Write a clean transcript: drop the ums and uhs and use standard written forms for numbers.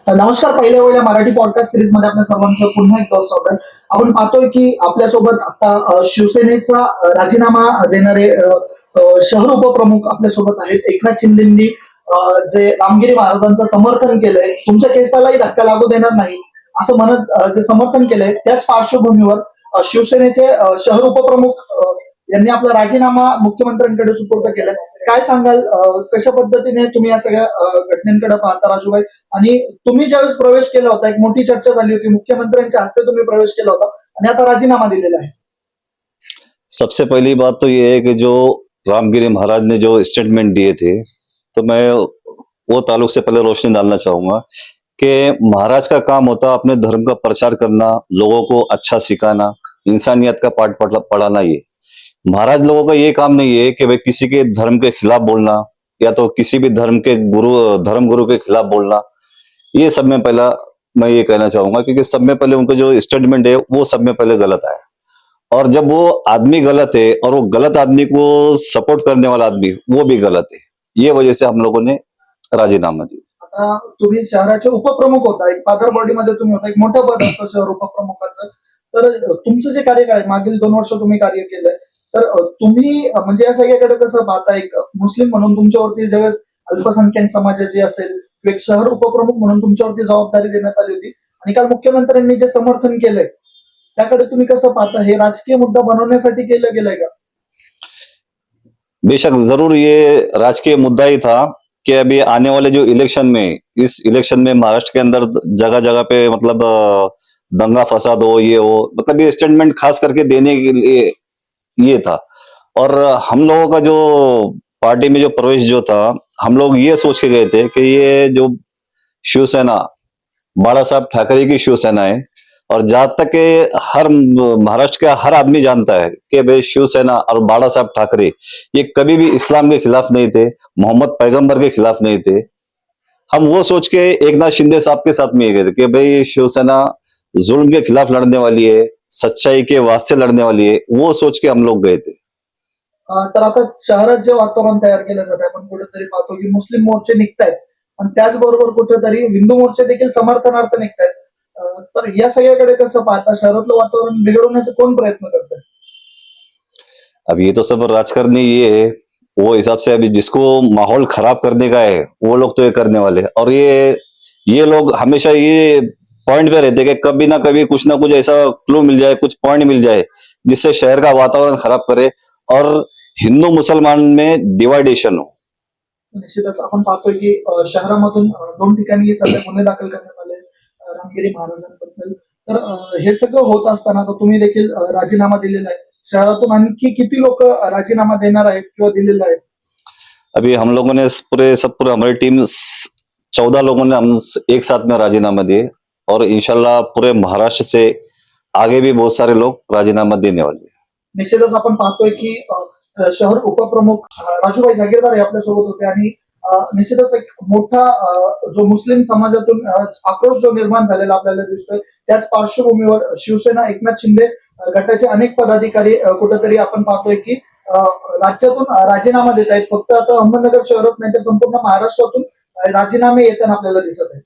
नमस्कार. पहिल्या वेळेला मराठी पॉडकास्ट सिरीज मध्ये आपल्या सर्वांचं पुन्हा एकदा स्वागत. आपण पाहतोय की आपल्यासोबत आता शिवसेनेचा राजीनामा देणारे शहर उपप्रमुख आपल्यासोबत आहेत. एकनाथ शिंदेंनी जे रामगिरी महाराजांचं समर्थन केलंय, तुमच्या केसालाही धक्का लागू देणार नाही असं म्हणत जे समर्थन केलंय, त्याच पार्श्वभूमीवर शिवसेनेचे शहर उपप्रमुख यांनी आपला राजीनामा मुख्यमंत्र्यांकडे सुपूर्द केलाय. काय सांगाल, कशा पद्धतीने तुम्ही या सगळ्या घटनांकडे पाहता राजूभाई? आणि तुम्ही ज्यावेळेस प्रवेश केला होता, एक मोठी चर्चा झाली होती, मुख्यमंत्र्यांच्या हस्ते तुम्ही प्रवेश केला होता आणि आता राजीनामा दिलेला आहे. सबसे पहली बात तो ये है कि जो रामगिरी महाराज ने जो स्टेटमेंट दिए थे, तो मैं वो ताल्लुक से पहले रोशनी डालना चाहूंगा कि महाराज का काम होता अपने धर्म का प्रचार करना, लोगों को अच्छा सिखाना, इंसानियत का पाठ पढ़ाना। ये महाराज लोगों का ये काम नहीं है कि भाई किसी के धर्म के खिलाफ बोलना या तो किसी भी धर्म गुरु के खिलाफ बोलना। ये सब में पहला मैं ये कहना चाहूंगा, क्योंकि सब में पहले उनका जो स्टेटमेंट है वो सब में पहले गलत है। और जब वो आदमी गलत है और वो गलत आदमी को सपोर्ट करने वाला आदमी वो भी गलत है, ये वजह से हम लोगों ने राजीनामा दिया। आता तुम्ही शहराचे उपप्रमुख होता, एक फादर बॉडीमध्ये तुम्ही होता, एक मोठं पद असतं शहर उपप्रमुखाचं. तर तुमचं जे कार्यकाळ आहे, मागील 2 वर्ष तुम्ही कार्य केलंय, तर तुम्ही म्हणजे या सगळ्याकडे कसं पाहता? एक मुस्लिम म्हणून तुमच्यावरती ज्यावेळेस अल्पसंख्याक समाजाची असेल, एक शहर उपप्रमुख म्हणून तुमच्यावरती जबाबदारी देण्यात आली होती आणि काल मुख्यमंत्र्यांनी जे समर्थन केलंय त्याकडे तुम्ही कसं पाहता? हे राजकीय मुद्दा बनवण्यासाठी केलं गेलंय का? बेशक जरूर ये राजकीय मुद्दा ही था कि अभी आने वाले जो इलेक्शन में, इस इलेक्शन में महाराष्ट्र के अंदर जगह जगह पे मतलब दंगा फसाद हो, ये हो, मतलब ये स्टेटमेंट खास करके देने के लिए ये था। और हम लोगों का जो पार्टी में जो प्रवेश जो था, हम लोग ये सोच के गए थे कि ये जो शिवसेना बाला साहब ठाकरे की शिवसेना है, और जहां तक के हर महाराष्ट्र का हर आदमी जानता है कि भाई शिवसेना और बाला साहब ठाकरे ये कभी भी इस्लाम के खिलाफ नहीं थे, मोहम्मद पैगंबर के खिलाफ नहीं थे। हम वो सोच के एकनाथ शिंदे साहब के साथ में ये गए थे कि भाई शिवसेना जुल्म के खिलाफ लड़ने वाली है, सच्चाई के वास्ते लड़ने वाली है, वो सोच के हम लोग गए थे। तर आता शहरात जे वातावरण तयार केलं जात आहे, आपण कुठेतरी पाहतो की मुस्लिम मोर्चे निघतायत आणि त्याचबरोबर कुठेतरी हिंदू मोर्चे देखील समर्थनार्थ निघतायत. तर या सगळ्याकडे कसं पाहता? शहरातलं वातावरण बिघडवण्याचा कोण प्रयत्न करतंय? अब ये तो सब राजकारणी ये है, वो हिसाब से अभी जिसको माहौल खराब करने का है वो लोग तो ये करने वाले हैं। और ये लोग हमेशा ये पॉइंट पे रहते हैं कि कभी ना कभी कुछ ना कुछ ऐसा क्लू मिल जाए, कुछ पॉइंट मिल जाए जिससे शहर का वातावरण खराब करे और हिंदू मुसलमान में डिवाइडेशन हो। निश्चितच आपण पाहतोय की शहरामधून 2 ठिकाणी सध्या गुन्हे दाखल करण्यात आले रामगिरी महाराजांबद्दल. तर हे सगळं होत असताना आता तुम्ही देखील राजीनामा दिलेला आहे. शहरातून आणखी किती लोक राजीनामा देणार आहेत किंवा दिलेला आहे? अभी हम लोगों ने पूरे हमारी टीम 14 लोगों ने हम एक साथ में राजीनामा दिए, और इंशाल्लाह पूरे महाराष्ट्र से आगे भी बहुत सारे लोग राजीनामा देने वाले हैं। निश्चितच आपण पाहतोय की शहर उपप्रमुख राजूभाई जागीरदार हे आपल्यासोबत होते आणि निश्चितच एक मोठा जो मुस्लिम समाजातून आक्रोश जो निर्माण झालेला आपल्याला दिसतोय, त्याच पार्श्वभूमीवर शिवसेना एकनाथ शिंदे गटाचे अनेक पदाधिकारी कुठेतरी आपण पाहतोय की राज्यातून राजीनामा देत आहेत. फक्त आता अहमदनगर शहरच नाही तर संपूर्ण महाराष्ट्रातून राजीनामे येताना आपल्याला दिसत आहेत.